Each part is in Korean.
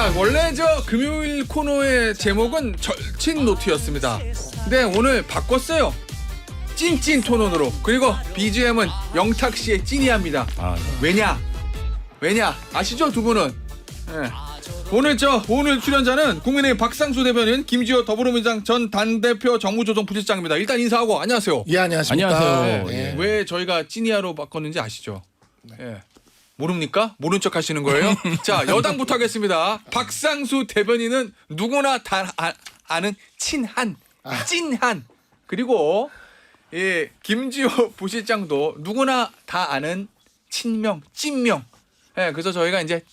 자, 원래 저 금요일 코너의 제목은 절친 노트였습니다. 근데 오늘 바꿨어요. 찐찐 토론으로. 그리고 BGM은 영탁 씨의 찐이합니다. 왜냐 아시죠 두 분은? 네. 오늘 출연자는 국민의힘 박상수 대변인, 김지호 더불어민주당 전 단대표 정무조정 부실장입니다. 일단 인사하고 안녕하세요. 예, 안녕하십니까. 안녕하세요. 네. 왜 저희가 찐이야로 바꿨는지 아시죠? 예. 모릅니까? 모른 척 하시는 거예요? 자, 여당부터 하겠습니다. 박상수 대변인은 누구나 다 아는 친한, 찐한. 그리고 김지호 부실장도 누구나 다 아는 친명, 찐명. 예, 그래서 저희가 이제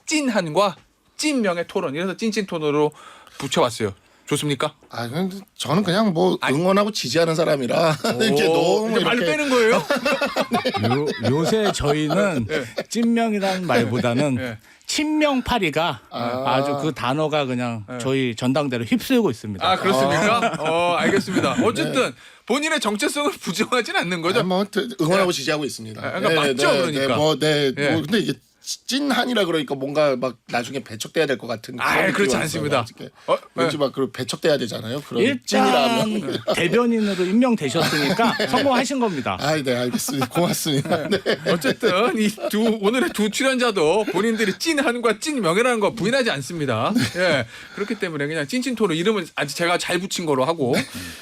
찐한과 찐명의 토론, 이래서 찐찐 토론으로 붙여왔어요. 좋습니까? 아, 저는 그냥 뭐 응원하고 지지하는 사람이라 이렇게 너무 이제 말로 이렇게 빼는 거예요? 요새 저희는 찐명이라는 말보다는 네. 친명파리가 아주 그 단어가 그냥 저희 전당대로 휩쓸고 있습니다. 아, 그렇습니까? 알겠습니다. 어쨌든 본인의 정체성을 부정하진 않는 거죠? 뭐 응원하고 지지하고 있습니다. 그러니까 맞죠, 그러니까. 뭐 근데 이게 찐한이라 그러니까 뭔가 막 나중에 배척돼야 될 것 같은. 그렇지 않습니다. 왠지 막 그 배척돼야 되잖아요. 그런 일단 찐이라면. 대변인으로 임명되셨으니까 성공하신 겁니다. 네, 알겠습니다. 고맙습니다. 네. 어쨌든 오늘의 두 출연자도 본인들이 찐한과 찐명이라는 거 부인하지 않습니다. 예. 그렇기 때문에 그냥 찐찐토로 이름은 아직 제가 잘 붙인 거로 하고.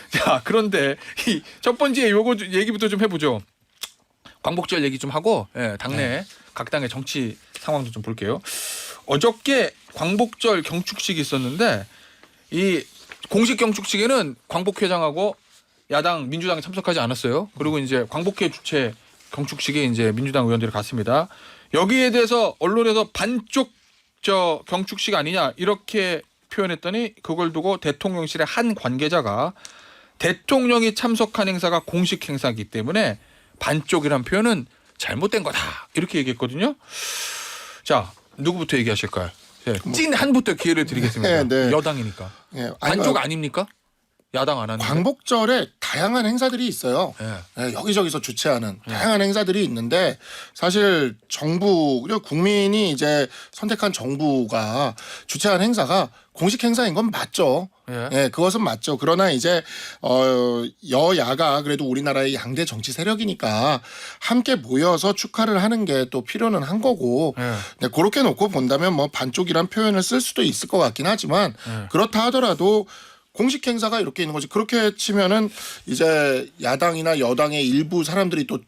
자, 그런데 이 첫 번째 요거 얘기부터 좀 해보죠. 광복절 얘기 좀 하고, 당내 각 당의 정치 상황도 좀 볼게요. 어저께 광복절 경축식이 있었는데 이 공식 경축식에는 광복회장하고 야당 민주당이 참석하지 않았어요. 그리고 이제 광복회 주최 경축식에 이제 민주당 의원들이 갔습니다. 여기에 대해서 언론에서 반쪽 경축식 아니냐 이렇게 표현했더니 그걸 두고 대통령실의 한 관계자가 대통령이 참석한 행사가 공식 행사이기 때문에 반쪽이란 표현은 잘못된 거다 이렇게 얘기했거든요. 자, 누구부터 얘기하실까요? 찐한부터 기회를 드리겠습니다. 네. 여당이니까. 반쪽 아닙니까? 야당 안 하는. 광복절에 다양한 행사들이 있어요. 여기저기서 주최하는 다양한 행사들이 있는데 사실 정부 그리고 국민이 이제 선택한 정부가 주최한 행사가 공식 행사인 건 맞죠. 그것은 맞죠. 그러나 이제 여야가 그래도 우리나라의 양대 정치 세력이니까 함께 모여서 축하를 하는 게 또 필요는 한 거고 그렇게 놓고 본다면 뭐 반쪽이란 표현을 쓸 수도 있을 것 같긴 하지만 그렇다 하더라도 공식 행사가 이렇게 있는 거지. 그렇게 치면은 이제 야당이나 여당의 일부 사람들이 또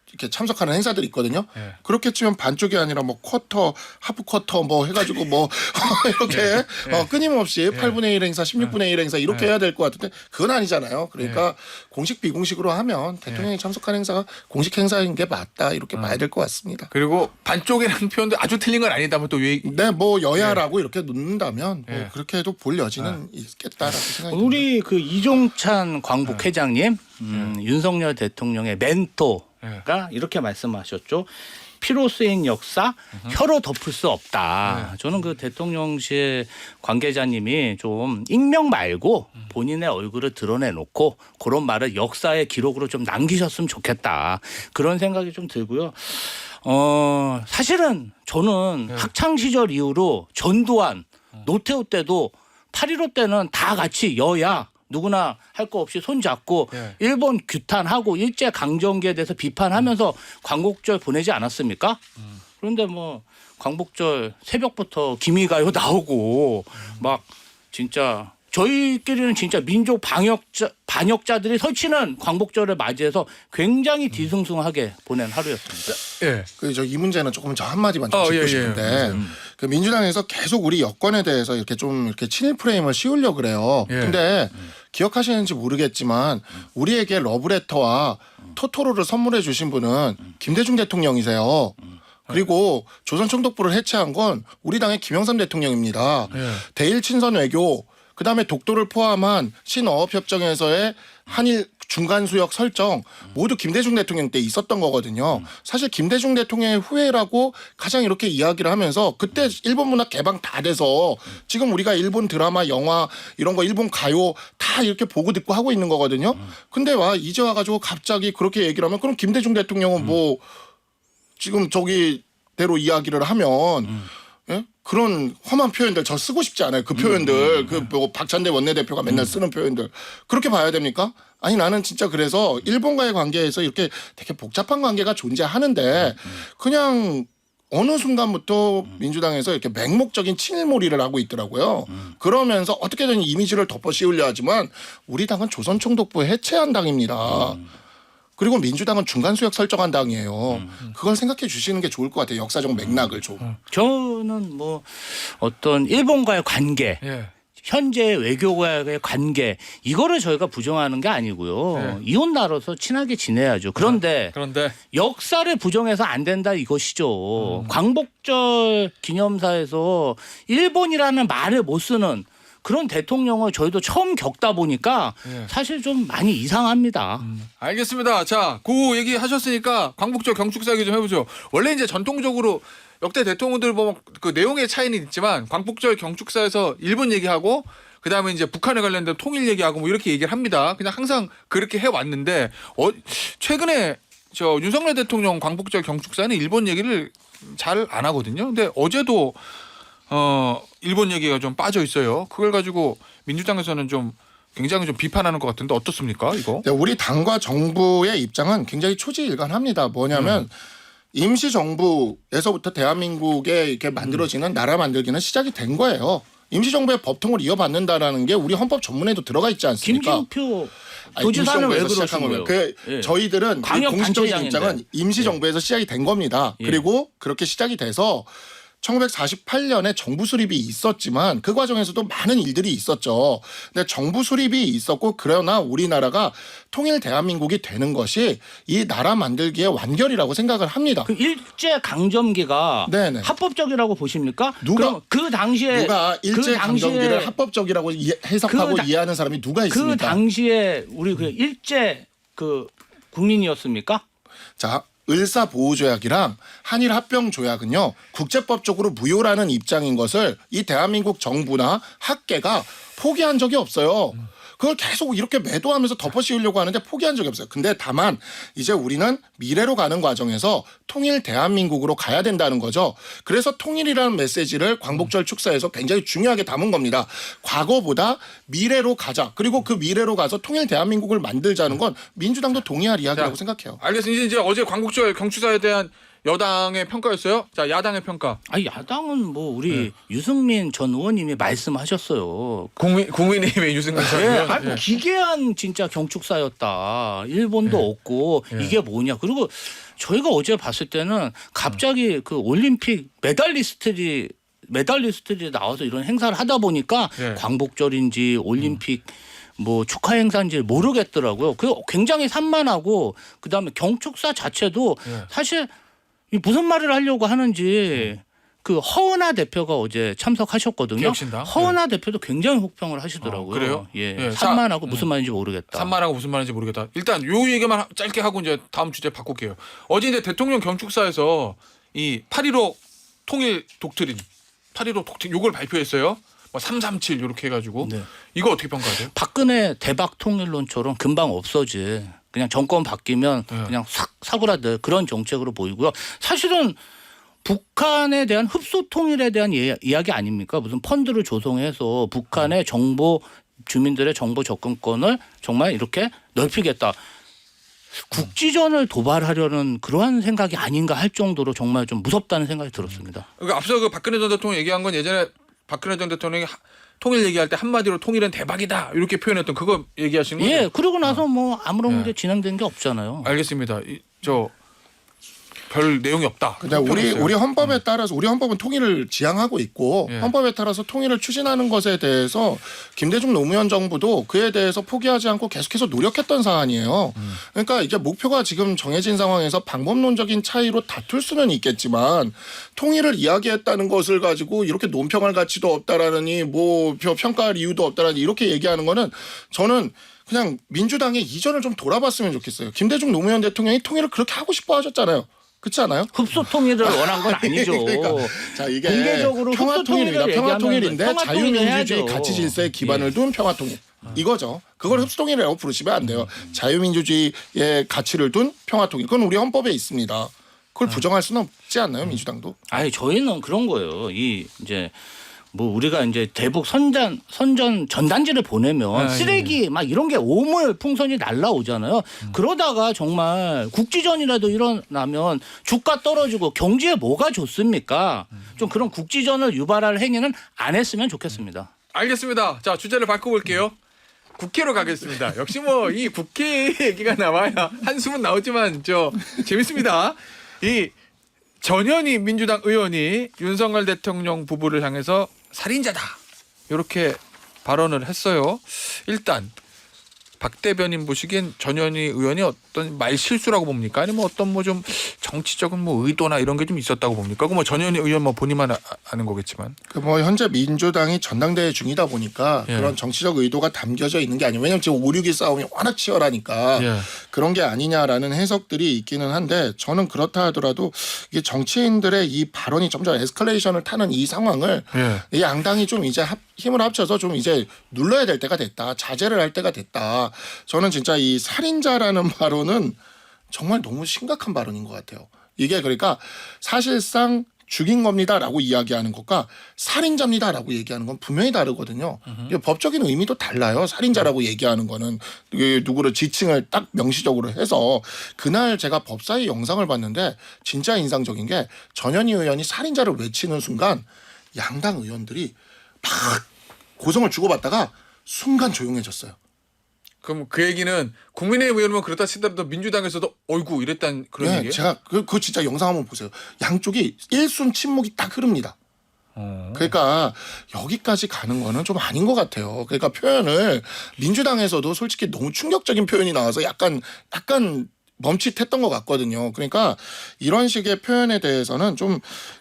이렇게 참석하는 행사들이 있거든요. 그렇게 치면 반쪽이 아니라 뭐 쿼터, 하프 쿼터 뭐 해가지고 뭐 이렇게 끊임없이 8분의 1 행사, 16분의 1 행사 이렇게 해야 될 것 같은데 그건 아니잖아요. 그러니까 공식 비공식으로 하면 대통령이 참석한 행사가 공식 행사인 게 맞다 이렇게 봐야 될 것 같습니다. 그리고 반쪽이라는 표현도 아주 틀린 건 아니다면 또 왜? 네, 뭐 여야라고 이렇게 놓는다면 뭐 그렇게 해도 볼 여지는 있겠다라고 생각이 우리 그 이종찬 광복회장님, 윤석열 대통령의 멘토가 이렇게 말씀하셨죠. 피로 쓰인 역사 혀로 덮을 수 없다. 저는 그 대통령실 관계자님이 좀 익명 말고 본인의 얼굴을 드러내놓고 그런 말을 역사의 기록으로 좀 남기셨으면 좋겠다. 그런 생각이 좀 들고요. 사실은 저는 학창 시절 이후로 전두환, 노태우 때도 8.15 때는 다 같이 여야 누구나 할 거 없이 손잡고 일본 규탄하고 일제강점기에 대해서 비판하면서 광복절 보내지 않았습니까? 그런데 뭐 광복절 새벽부터 기미가요 나오고 막 진짜 저희끼리는 진짜 민족 반역자들이 설치는 광복절을 맞이해서 굉장히 뒤숭숭하게 보낸 하루였습니다. 이 문제는 조금 저 한마디만 좀 짚고 싶은데 그 민주당에서 계속 우리 여권에 대해서 이렇게 좀 이렇게 친일 프레임을 씌우려고 그래요. 근데 기억하시는지 모르겠지만 우리에게 러브레터와 토토로를 선물해 주신 분은 김대중 대통령이세요. 그리고 조선총독부를 해체한 건 우리 당의 김영삼 대통령입니다. 대일 친선 외교 그다음에 독도를 포함한 신어업협정에서의 한일 중간수역 설정 모두 김대중 대통령 때 있었던 거거든요. 사실 김대중 대통령의 후예라고 가장 이렇게 이야기를 하면서 그때 일본 문화 개방 다 돼서 지금 우리가 일본 드라마, 영화 이런 거 일본 가요 다 이렇게 보고 듣고 하고 있는 거거든요. 근데 이제 와가지고 갑자기 그렇게 얘기를 하면 그럼 김대중 대통령은 뭐 지금 저기대로 이야기를 하면 예? 그런 험한 표현들 저 쓰고 싶지 않아요. 그 표현들 그 뭐 박찬대 원내대표가 맨날 쓰는 표현들 그렇게 봐야 됩니까? 아니 나는 진짜 그래서 일본과의 관계에서 이렇게 되게 복잡한 관계가 존재하는데 그냥 어느 순간부터 민주당에서 이렇게 맹목적인 친일몰이를 하고 있더라고요. 그러면서 어떻게든 이미지를 덮어 씌우려 하지만 우리 당은 조선총독부 해체한 당입니다. 그리고 민주당은 중간수역 설정한 당이에요. 그걸 생각해 주시는 게 좋을 것 같아요. 역사적 맥락을 좀. 저는 뭐 어떤 일본과의 관계, 예. 현재 외교과의 관계 이거를 저희가 부정하는 게 아니고요. 이웃 나라로서 친하게 지내야죠. 그런데 역사를 부정해서 안 된다 이것이죠. 광복절 기념사에서 일본이라는 말을 못 쓰는 그런 대통령을 저희도 처음 겪다 보니까 사실 좀 많이 이상합니다. 알겠습니다. 자, 그 얘기 하셨으니까 광복절 경축사 얘기 좀 해보죠. 원래 이제 전통적으로 역대 대통령들 보면 그 내용의 차이는 있지만 광복절 경축사에서 일본 얘기하고 그 다음에 이제 북한에 관련된 통일 얘기하고 뭐 이렇게 얘기를 합니다. 그냥 항상 그렇게 해왔는데 최근에 저 윤석열 대통령 광복절 경축사는 일본 얘기를 잘 안 하거든요. 근데 어제도 일본 얘기가 좀 빠져 있어요. 그걸 가지고 민주당에서는 좀 굉장히 좀 비판하는 것 같은데 어떻습니까, 이거? 네, 우리 당과 정부의 입장은 굉장히 초지일관합니다. 뭐냐면 임시정부에서부터 대한민국에 이렇게 만들어지는 나라 만들기는 시작이 된 거예요. 임시정부의 법통을 이어받는다라는 게 우리 헌법 전문에도 들어가 있지 않습니까? 김진표 도지사는 왜 그러신 거예요? 저희들은 광역 공식적인 단체장인데. 입장은 임시정부에서 시작이 된 겁니다. 그리고 그렇게 시작이 돼서 1948년에 정부 수립이 있었지만 그 과정에서도 많은 일들이 있었죠. 근데 정부 수립이 있었고 그러나 우리나라가 통일 대한민국이 되는 것이 이 나라 만들기의 완결이라고 생각을 합니다. 그 일제 강점기가 네네. 합법적이라고 보십니까? 누가 그럼 그 당시에 누가 일제 강점기를 합법적이라고 해석하고 이해하는 사람이 누가 있습니까? 그 당시에 우리 그 일제 그 국민이었습니까? 자, 을사보호조약이랑 한일합병조약은요 국제법적으로 무효라는 입장인 것을 이 대한민국 정부나 학계가 포기한 적이 없어요. 그걸 계속 이렇게 매도하면서 덮어씌우려고 하는데 포기한 적이 없어요. 근데 다만 이제 우리는 미래로 가는 과정에서 통일 대한민국으로 가야 된다는 거죠. 그래서 통일이라는 메시지를 광복절 축사에서 굉장히 중요하게 담은 겁니다. 과거보다 미래로 가자. 그리고 그 미래로 가서 통일 대한민국을 만들자는 건 민주당도 동의할 이야기라고 생각해요. 알겠습니다. 이제 어제 광복절 경축사에 대한 여당의 평가였어요. 자, 야당의 평가. 아니 야당은 뭐 우리 유승민 전 의원님이 말씀하셨어요. 국민의힘의 유승민 전 예, 의원. 아니, 기괴한 진짜 경축사였다. 일본도 없고 이게 뭐냐. 그리고 저희가 어제 봤을 때는 갑자기 그 올림픽 메달리스트들이 나와서 이런 행사를 하다 보니까 광복절인지 올림픽 뭐 축하 행사인지 모르겠더라고요. 그 굉장히 산만하고 그다음에 경축사 자체도 사실 무슨 말을 하려고 하는지 그 허은하 대표가 어제 참석하셨거든요. 기억신당. 허은하 대표도 굉장히 혹평을 하시더라고요. 그래요? 예. 산만하고 무슨 말인지 모르겠다. 산만하고 무슨 말인지 모르겠다. 일단 요 얘기만 짧게 하고 이제 다음 주제 바꿀게요. 어제 이제 대통령 경축사에서 이 8.15 통일 독트린, 8.15 독트린 요걸 발표했어요. 뭐 337 이렇게 해가지고 이거 어떻게 평가하세요? 박근혜 대박 통일론처럼 금방 없어지. 그냥 정권 바뀌면 그냥 싹 사고라들 그런 정책으로 보이고요. 사실은 북한에 대한 흡수 통일에 대한 이야기 아닙니까? 무슨 펀드를 조성해서 북한의 정보 주민들의 정보 접근권을 정말 이렇게 넓히겠다. 국지전을 도발하려는 그러한 생각이 아닌가 할 정도로 정말 좀 무섭다는 생각이 들었습니다. 그러니까 앞서 그 박근혜 전 대통령 얘기한 건 예전에 박근혜 전 대통령이 통일 얘기할 때 한마디로 통일은 대박이다 이렇게 표현했던 그거 얘기하시는 거죠? 예, 그러고 나서 뭐 아무런 게 진행된 게 없잖아요. 알겠습니다. 저 별 내용이 없다. 근데 우리 헌법에 따라서 우리 헌법은 통일을 지향하고 있고 헌법에 따라서 통일을 추진하는 것에 대해서 김대중 노무현 정부도 그에 대해서 포기하지 않고 계속해서 노력했던 사안이에요. 그러니까 이제 목표가 지금 정해진 상황에서 방법론적인 차이로 다툴 수는 있겠지만 통일을 이야기했다는 것을 가지고 이렇게 논평할 가치도 없다라느니 뭐 평가할 이유도 없다라니 이렇게 얘기하는 거는 저는 그냥 민주당의 이전을 좀 돌아봤으면 좋겠어요. 김대중 노무현 대통령이 통일을 그렇게 하고 싶어 하셨잖아요. 그렇지 않아요? 흡수 통일을 원한 건 아니죠. 그러니까 자 이게 공개적으로 평화통일입니다. 평화통일인데 평화통일을 자유민주주의 해야죠. 가치 질서에 기반을 둔 평화통일. 이거죠. 그걸 흡수통일이라고 부르시면 안 돼요. 자유민주주의의 가치를 둔 평화통일. 그건 우리 헌법에 있습니다. 그걸 부정할 수는 없지 않나요, 민주당도? 아니 저희는 그런 거예요. 이 이제 뭐 우리가 이제 대북 선전 전단지를 보내면 쓰레기 막 이런 게 오물 풍선이 날라오잖아요. 그러다가 정말 국지전이라도 일어나면 주가 떨어지고 경제에 뭐가 좋습니까? 좀 그런 국지전을 유발할 행위는 안 했으면 좋겠습니다. 알겠습니다. 자, 주제를 바꿔볼게요. 국회로 가겠습니다. 역시 뭐 이 국회 얘기가 나와야 한숨은 나오지만 재밌습니다. 이 전현희 민주당 의원이 윤석열 대통령 부부를 향해서 살인자다 이렇게 발언을 했어요. 일단 박 대변인 보시기엔 전현희 의원이 어떤 말 실수라고 봅니까? 아니면 어떤 뭐 좀 정치적인 뭐 의도나 이런 게 좀 있었다고 봅니까? 그 뭐 전현희 의원 뭐 본인만 아는 거겠지만. 그 뭐 현재 민주당이 전당대회 중이다 보니까 그런 정치적 의도가 담겨져 있는 게 아니에요. 왜냐하면 지금 5, 6위 싸움이 워낙 치열하니까 그런 게 아니냐라는 해석들이 있기는 한데 저는 그렇다 하더라도 이게 정치인들의 이 발언이 점점 에스컬레이션을 타는 이 상황을 이 양당이 좀 이제 힘을 합쳐서 좀 이제 눌러야 될 때가 됐다. 자제를 할 때가 됐다. 저는 진짜 이 살인자라는 발언은 정말 너무 심각한 발언인 것 같아요. 이게 그러니까 사실상 죽인 겁니다라고 이야기하는 것과 살인자입니다라고 얘기하는 건 분명히 다르거든요. 법적인 의미도 달라요. 살인자라고 얘기하는 거는 누구를 지칭을 딱 명시적으로 해서 그날 제가 법사위 영상을 봤는데 진짜 인상적인 게 전현희 의원이 살인자를 외치는 순간 양당 의원들이 막 고성을 주고받다가 순간 조용해졌어요. 그럼 그 얘기는 국민의힘 의원은 그렇다 치더라도 민주당에서도 어이구 이랬다는 그런 얘기예요? 제가 그 진짜 영상 한번 보세요. 양쪽이 일순 침묵이 딱 흐릅니다. 그러니까 여기까지 가는 거는 좀 아닌 것 같아요. 그러니까 표현을 민주당에서도 솔직히 너무 충격적인 표현이 나와서 약간 멈칫했던 것 같거든요. 그러니까 이런 식의 표현에 대해서는 좀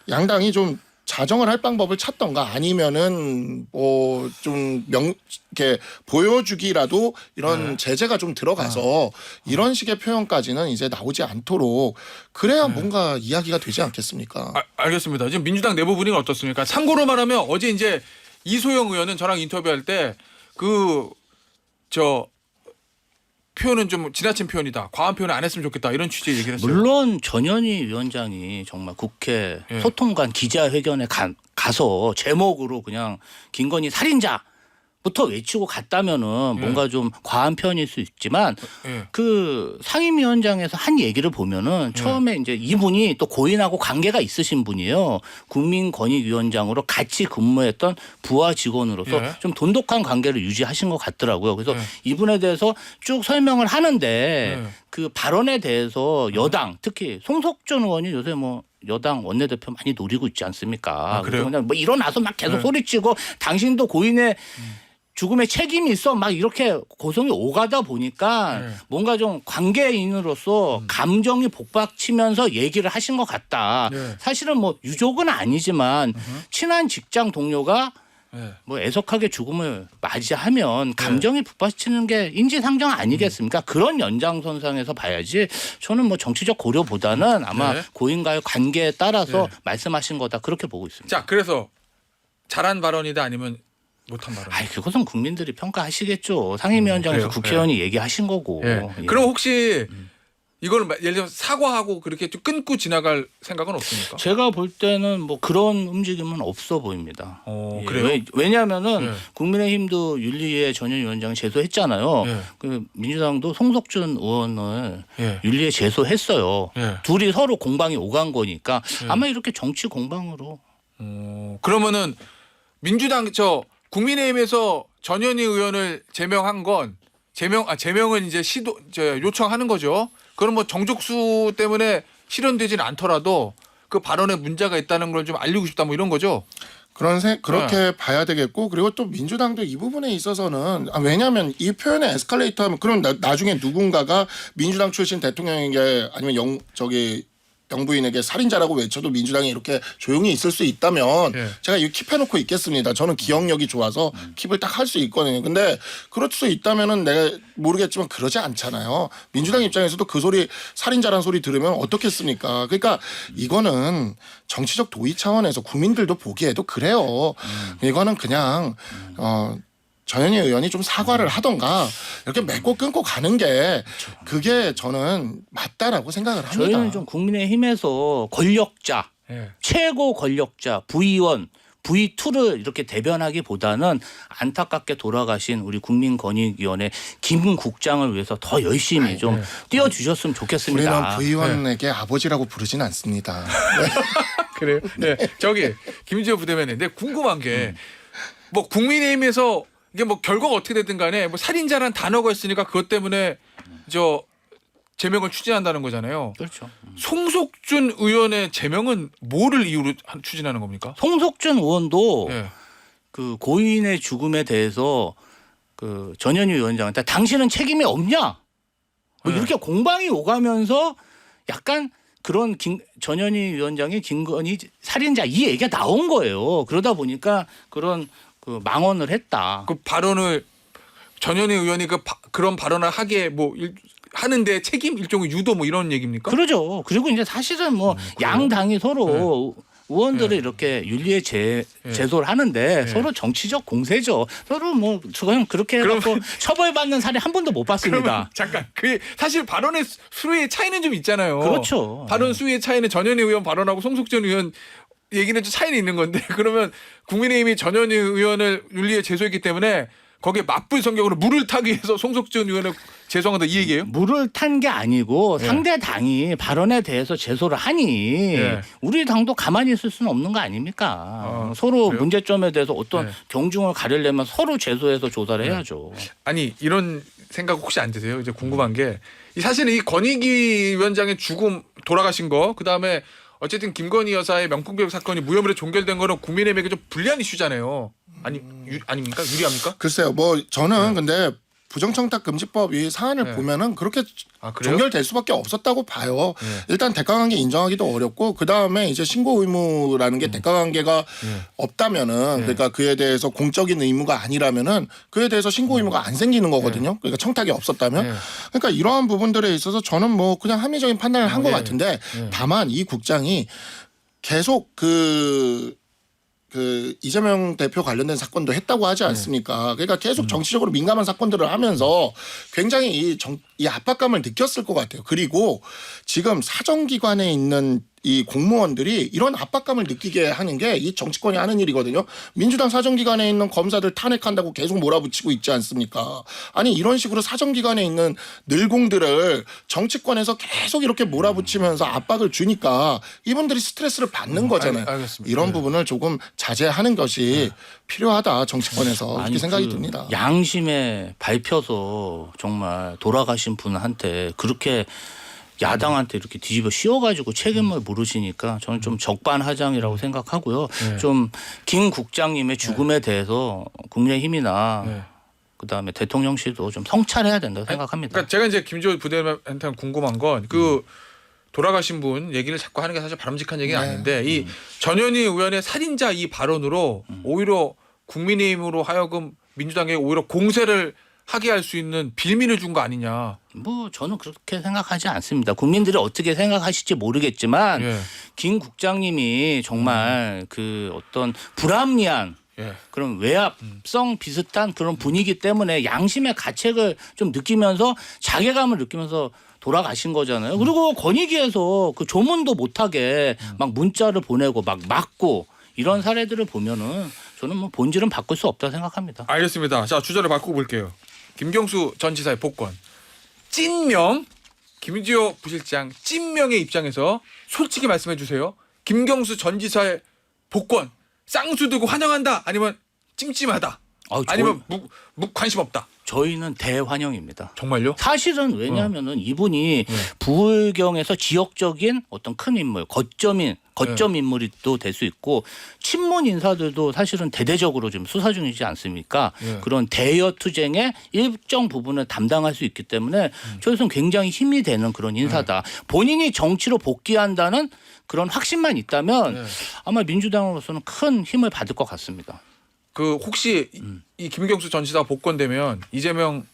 양당이 좀 자정을 할 방법을 찾던가 아니면은 뭐 좀 이렇게 보여주기라도 이런 제재가 좀 들어가서 이런 식의 표현까지는 이제 나오지 않도록 그래야 뭔가 이야기가 되지 않겠습니까? 알겠습니다. 지금 민주당 내부 분위기가 어떻습니까? 참고로 말하면 어제 이제 이소영 의원은 저랑 인터뷰할 때 표현은 좀 지나친 표현이다. 과한 표현을 안 했으면 좋겠다. 이런 취지의 얘기를 했어요. 물론 전현희 위원장이 정말 국회 소통관 기자회견에 가서 제목으로 그냥 김건희 살인자부터 외치고 갔다면은 뭔가 좀 과한 표현일 수 있지만 그 상임위원장에서 한 얘기를 보면은 처음에 이제 이분이 또 고인하고 관계가 있으신 분이에요. 국민권익위원장으로 같이 근무했던 부하 직원으로서 좀 돈독한 관계를 유지하신 것 같더라고요. 그래서 이분에 대해서 쭉 설명을 하는데 그 발언에 대해서 여당 특히 송석준 의원이 요새 뭐 여당 원내대표 많이 노리고 있지 않습니까? 그래요? 그냥 뭐 일어나서 막 계속 소리치고 당신도 고인의 죽음에 책임이 있어 막 이렇게 고성이 오가다 보니까 뭔가 좀 관계인으로서 감정이 복받치면서 얘기를 하신 것 같다. 사실은 뭐 유족은 아니지만 친한 직장 동료가 뭐 애석하게 죽음을 맞이하면 감정이 북받치는 게 인지상정 아니겠습니까? 그런 연장선상에서 봐야지 저는 뭐 정치적 고려보다는 아마 고인과의 관계에 따라서 말씀하신 거다 그렇게 보고 있습니다. 자, 그래서 잘한 발언이다 아니면 못한 발언? 아이 그것은 국민들이 평가하시겠죠. 상임위원장에서 국회의원이 얘기하신 거고. 예. 그럼 혹시 이걸 예를 들면 사과하고 그렇게 좀 끊고 지나갈 생각은 없습니까? 제가 볼 때는 뭐 그런 움직임은 없어 보입니다. 그래요? 왜냐하면은 국민의힘도 윤리위에 전현 위원장을 제소했잖아요. 그 민주당도 송석준 의원을 윤리에 제소했어요. 둘이 서로 공방이 오간 거니까 아마 이렇게 정치 공방으로. 그러면은 민주당 국민의힘에서 전현희 의원을 제명한 건 제명은 이제 요청하는 거죠. 그럼 뭐 정족수 때문에 실현되지는 않더라도 그 발언에 문제가 있다는 걸 좀 알리고 싶다 뭐 이런 거죠. 그렇게 봐야 되겠고 그리고 또 민주당도 이 부분에 있어서는 왜냐하면 이 표현에 에스컬레이터하면 그럼 나중에 누군가가 민주당 출신 대통령에게 아니면 영부인에게 살인자라고 외쳐도 민주당이 이렇게 조용히 있을 수 있다면 제가 이거 킵해놓고 있겠습니다. 저는 기억력이 좋아서 킵을 딱 할 수 있거든요. 근데 그럴 수 있다면은 내가 모르겠지만 그러지 않잖아요. 민주당 입장에서도 그 소리 살인자란 소리 들으면 어떻겠습니까? 그러니까 이거는 정치적 도의 차원에서 국민들도 보기에도 그래요. 이거는 그냥 전현희 의원이 좀 사과를 하던가 이렇게 맺고 끊고 가는 게 그게 저는 맞다라고 생각을 합니다. 저희는 좀 국민의힘에서 권력자, 예. 최고 권력자, 부의원, V2를 이렇게 대변하기보다는 안타깝게 돌아가신 우리 국민권익위원회 김 국장을 위해서 더 열심히 좀 띄워주셨으면 좋겠습니다. 우리는 부의원에게 아버지라고 부르진 않습니다. 그래요? 네. 저기 김지호 부대변인. 근데 궁금한 게 뭐 국민의힘에서 이게 뭐 결과가 어떻게 됐든 간에 뭐 살인자란 단어가 있으니까 그것 때문에 저 제명을 추진한다는 거잖아요. 그렇죠. 송석준 의원의 제명은 뭐를 이유로 추진하는 겁니까? 송석준 의원도 예. 그 고인의 죽음에 대해서 그 전현희 위원장한테 당신은 책임이 없냐? 뭐 네. 이렇게 공방이 오가면서 약간 그런 전현희 위원장의 김건희 살인자 이 얘기가 나온 거예요. 그러다 보니까 그런 그 망언을 했다. 그 발언을 전현희 의원이 그런 발언을 하게 뭐 하는데 책임 일종의 유도 뭐 이런 얘기입니까? 그러죠. 그리고 이제 사실은 뭐 양당이 서로 의원들을 이렇게 윤리에 제소를 하는데 서로 정치적 공세죠. 서로 뭐 그냥 그렇게 해서 처벌받는 사례 한 번도 못 봤습니다. 그러면 잠깐 그 사실 발언의 수위의 차이는 좀 있잖아요. 그렇죠. 발언 수위의 차이는 전현희 의원 발언하고 송석준 의원 얘기는 좀 차이는 있는 건데 그러면 국민의힘이 전현희 의원을 윤리에 제소했기 때문에 거기에 맞불 성격으로 물을 타기 위해서 송석준 의원을 제소한다 이 얘기예요? 물을 탄 게 아니고 상대 당이 발언에 대해서 제소를 하니 우리 당도 가만히 있을 수는 없는 거 아닙니까? 서로 그래요? 문제점에 대해서 어떤 경중을 가리려면 서로 제소해서 조사를 해야죠. 아니 이런 생각 혹시 안 드세요? 이제 궁금한 게 사실은 이 권익위 위원장의 죽음 돌아가신 거 그다음에 어쨌든 김건희 여사의 명품백 사건이 무혐의로 종결된 거는 국민의힘에게 좀 불리한 이슈잖아요. 아닙니까? 유리합니까? 글쎄요. 뭐 저는 근데 부정청탁금지법 이 사안을 보면은 그렇게 그래요? 종결될 수밖에 없었다고 봐요. 일단 대가관계 인정하기도 어렵고 그 다음에 이제 신고 의무라는 게 대가관계가 없다면은 그러니까 그에 대해서 공적인 의무가 아니라면은 그에 대해서 신고 의무가 안 생기는 거거든요. 그러니까 청탁이 없었다면. 그러니까 이러한 부분들에 있어서 저는 뭐 그냥 합리적인 판단을 한 것 같은데 다만 이 국장이 계속 그 이재명 대표 관련된 사건도 했다고 하지 않습니까? 그러니까 계속 정치적으로 민감한 사건들을 하면서 굉장히 이 압박감을 느꼈을 것 같아요. 그리고 지금 사정기관에 있는 이 공무원들이 이런 압박감을 느끼게 하는 게 이 정치권이 하는 일이거든요. 민주당 사정기관에 있는 검사들 탄핵한다고 계속 몰아붙이고 있지 않습니까? 아니 이런 식으로 사정기관에 있는 늘공들을 정치권에서 계속 이렇게 몰아붙이면서 압박을 주니까 이분들이 스트레스를 받는 거잖아요. 알겠습니다. 이런 부분을 조금 자제하는 것이 필요하다 정치권에서 아니, 이렇게 생각이 그 듭니다. 양심에 밟혀서 정말 돌아가신 분한테 그렇게 야당한테 이렇게 뒤집어 씌워가지고 책임을 물으시니까 저는 좀 적반하장이라고 생각하고요. 좀 김 국장님의 죽음에 대해서 국민의힘이나 그다음에 대통령실도 좀 성찰해야 된다고 생각합니다. 그러니까 제가 이제 김지호 부대변인한테 궁금한 건 그 돌아가신 분 얘기를 자꾸 하는 게 사실 바람직한 얘기는 아닌데 이 전현희 의원의 살인자 이 발언으로 오히려 국민의힘으로 하여금 민주당에 오히려 공세를 하게 할 수 있는 빌미를 준 거 아니냐. 뭐 저는 그렇게 생각하지 않습니다. 국민들이 어떻게 생각하실지 모르겠지만 김 국장님이 정말 그 어떤 불합리한 그런 외압성 비슷한 그런 분위기 때문에 양심의 가책을 좀 느끼면서 자괴감을 느끼면서 돌아가신 거잖아요. 그리고 권익위에서 그 조문도 못하게 막 문자를 보내고 막 막고 이런 사례들을 보면은 저는 뭐 본질은 바꿀 수 없다고 생각합니다. 알겠습니다. 자 주제를 바꿔볼게요. 김경수 전 지사의 복권. 찐명 김지호 부실장 찐명의 입장에서 솔직히 말씀해 주세요. 김경수 전 지사의 복권 쌍수 들고 환영한다 아니면 찜찜하다 아니면 관심 없다. 저희는 대환영입니다. 정말요? 사실은 왜냐하면은 이분이 부울경에서 지역적인 어떤 큰 인물, 거점 인물이 또 될 수 있고 친문 인사들도 사실은 대대적으로 지금 수사 중이지 않습니까? 그런 대여 투쟁의 일정 부분을 담당할 수 있기 때문에 저희는 굉장히 힘이 되는 그런 인사다. 본인이 정치로 복귀한다는 그런 확신만 있다면 아마 민주당으로서는 큰 힘을 받을 것 같습니다. 그 혹시 이 김경수 전 지사가 복권되면 이재명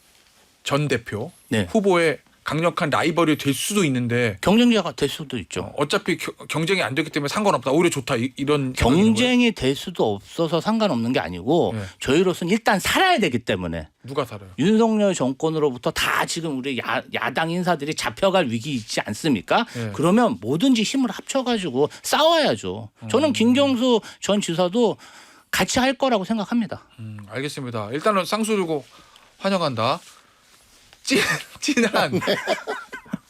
전 대표 후보의 강력한 라이벌이 될 수도 있는데 경쟁자가 될 수도 있죠. 어차피 경쟁이 안 되기 때문에 상관없다. 오히려 좋다. 이런 경쟁이 될 수도 없어서 상관없는 게 아니고 네. 저희로서는 일단 살아야 되기 때문에 누가 살아요? 윤석열 정권으로부터 다 지금 우리 야당 인사들이 잡혀갈 위기 있지 않습니까? 네. 그러면 뭐든지 힘을 합쳐가지고 싸워야죠. 저는 김경수 전 지사도 같이 할 거라고 생각합니다. 알겠습니다. 일단은 쌍수 들고 환영한다. 찐한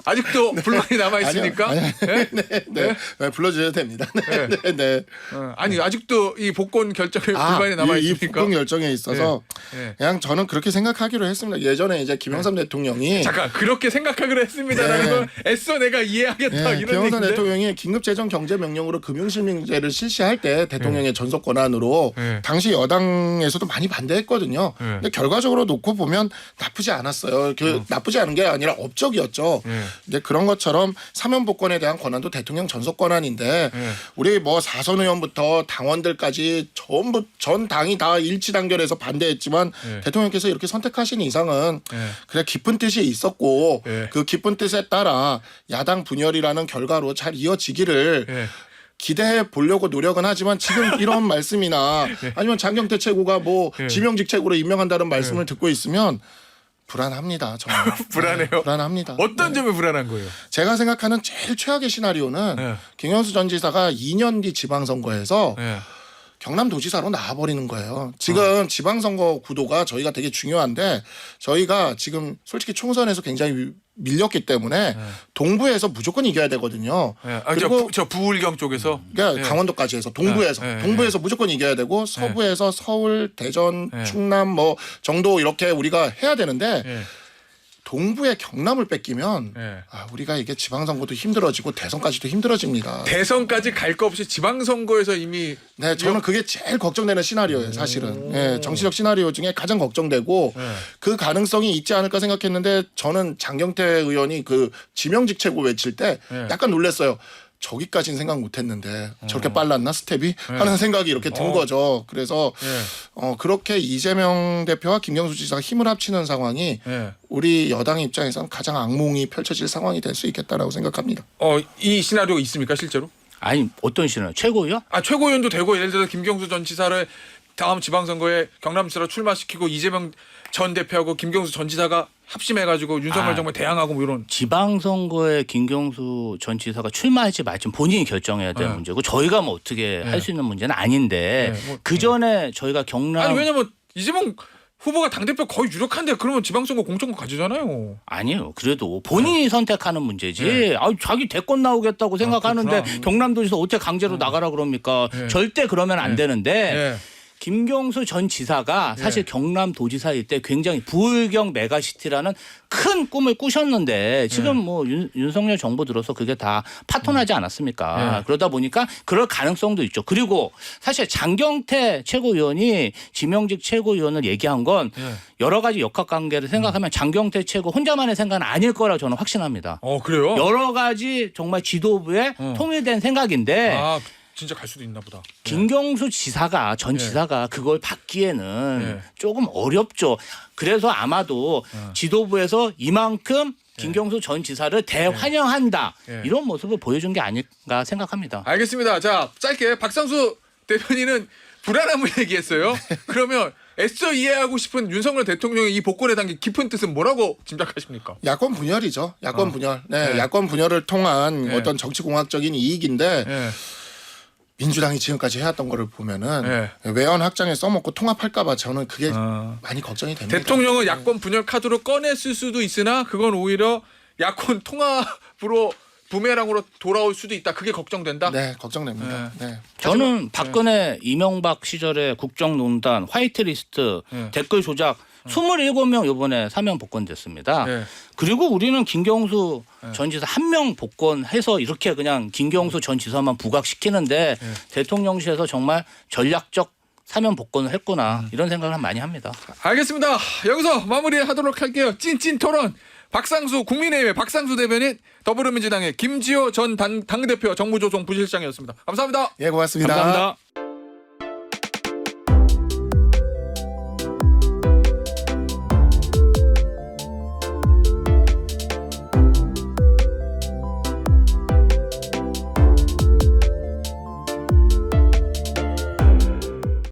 아직도 불만이 남아 있으니까. 아니요. 네? 네, 불러주셔도 됩니다. 네. 네, 네. 아니 아직도 이 복권 결정에 불만이 남아 이 있으니까. 복권 결정에 있어서 네. 그냥 저는 그렇게 생각하기로 했습니다. 예전에 이제 김영삼 대통령이 잠깐 그렇게 생각하기로 했습니다라는 네. 걸 애써 내가 이해하겠다 이런 김영삼 얘기인데. 대통령이 긴급재정경제명령으로 금융실명제를 실시할 때 대통령의 전속 권한으로 네. 당시 여당에서도 많이 반대했거든요. 네. 근데 결과적으로 놓고 보면 나쁘지 않았어요. 나쁘지 않은 게 아니라 업적이었죠. 네. 이제 그런 것처럼 사면 복권에 대한 권한도 대통령 전속 권한인데 네. 우리 뭐 사선 의원부터 당원들까지 전부 전 당이 다 일치 단결해서 반대했지만 네. 대통령께서 이렇게 선택하신 이상은 네. 그래 깊은 뜻이 있었고 네. 그 깊은 뜻에 따라 야당 분열이라는 결과로 잘 이어지기를 네. 기대해 보려고 노력은 하지만 지금 이런 말씀이나 아니면 장경태 최고가 뭐 네. 지명직 최고로 임명한다는 말씀을 듣고 있으면 불안합니다. 정말. 불안해요? 네, 불안합니다. 어떤 점이 불안한 거예요? 제가 생각하는 제일 최악의 시나리오는 네. 김경수 전 지사가 2년 뒤 지방선거에서 네. 경남도지사로 나와버리는 거예요. 지금 지방선거 구도가 저희가 되게 중요한데 저희가 지금 솔직히 총선에서 굉장히 밀렸기 때문에 동부에서 무조건 이겨야 되거든요. 네. 그리고 저 부울경 쪽에서 그러니까 네. 강원도까지 해서 동부에서 네. 동부에서 무조건 이겨야 되고 서부에서 서울, 대전, 네. 충남 뭐 정도 이렇게 우리가 해야 되는데 네. 동부에 경남을 뺏기면 네. 우리가 이게 지방선거도 힘들어지고 대선까지도 힘들어집니다. 대선까지 갈 거 없이 지방선거에서 이미 네, 저는 그게 제일 걱정되는 시나리오예요, 사실은. 예, 정치적 시나리오 중에 가장 걱정되고 네. 그 가능성이 있지 않을까 생각했는데 저는 장경태 의원이 그 지명직 최고 외칠 때 네. 약간 놀랐어요. 저기까지는 생각 못했는데 저렇게 빨랐나 스텝이 하는 생각이 이렇게 든 거죠. 그래서 네. 그렇게 이재명 대표와 김경수 지사가 힘을 합치는 상황이 네. 우리 여당 입장에서는 가장 악몽이 펼쳐질 상황이 될 수 있겠다라고 생각합니다. 이 시나리오 있습니까 실제로? 아니 어떤 시나리오 최고요? 최고위원도 되고 예를 들어서 김경수 전 지사를 다음 지방선거에 경남지사로 출마시키고 이재명 전 대표하고 김경수 전 지사가 합심해가지고 윤석열 정부에 대항하고 뭐 이런. 지방선거에 김경수 전 지사가 출마할지 말지 본인이 결정해야 될 네. 문제고 저희가 뭐 어떻게 할 수 있는 문제는 아닌데 네, 뭐, 그 전에 저희가 경남 아니 왜냐면 이재명 후보가 당대표 거의 유력한데 그러면 지방선거 공천권 가지잖아요. 아니요. 그래도 본인이 선택하는 문제지. 네. 자기 대권 나오겠다고 생각하는데 그렇구나. 경남도지사 어떻게 강제로 나가라 그럽니까? 네. 절대 그러면 안 되는데 네. 김경수 전 지사가 사실 경남도지사일 때 굉장히 부울경 메가시티라는 큰 꿈을 꾸셨는데 지금 뭐 윤석열 정부 들어서 그게 다 파토나지 않았습니까? 네. 그러다 보니까 그럴 가능성도 있죠. 그리고 사실 장경태 최고위원이 지명직 최고위원을 얘기한 건 여러 가지 역학관계를 생각하면 장경태 최고 혼자만의 생각은 아닐 거라고 저는 확신합니다. 그래요? 여러 가지 정말 지도부에 통일된 생각인데 진짜 갈 수도 있나 보다. 김경수 지사가 전 지사가 그걸 받기에는 조금 어렵죠. 그래서 아마도 지도부에서 이만큼 김경수 전 지사를 대환영한다 이런 모습을 보여준 게 아닐까 생각합니다. 알겠습니다. 자 짧게 박상수 대변인은 불안함을 얘기했어요. 그러면 애써 이해하고 싶은 윤석열 대통령의 이 복권에 담긴 깊은 뜻은 뭐라고 짐작하십니까? 야권 분열이죠. 야권 분열. 네, 야권 분열을 통한 어떤 정치공학적인 이익인데 민주당이 지금까지 해왔던 거를 보면은 외연 확장에 써먹고 통합할까봐 저는 그게 많이 걱정이 됩니다. 대통령은 야권 분열 카드로 꺼냈을 수도 있으나 그건 오히려 야권 통합으로 부메랑으로 돌아올 수도 있다. 그게 걱정된다. 네, 걱정됩니다. 네. 저는 박근혜 이명박 시절에 국정농단 화이트리스트 댓글 조작 27명 이번에 사면 복권됐습니다. 그리고 우리는 김경수 전 지사 한 명 복권해서 이렇게 그냥 김경수 전 지사만 부각시키는데 대통령실에서 정말 전략적 사면 복권을 했구나 이런 생각을 많이 합니다. 알겠습니다. 여기서 마무리하도록 할게요. 찐찐 토론. 박상수 국민의힘의 박상수 대변인 더불어민주당의 김지호 전 당대표 정무조정 부실장이었습니다. 감사합니다. 예, 고맙습니다. 감사합니다.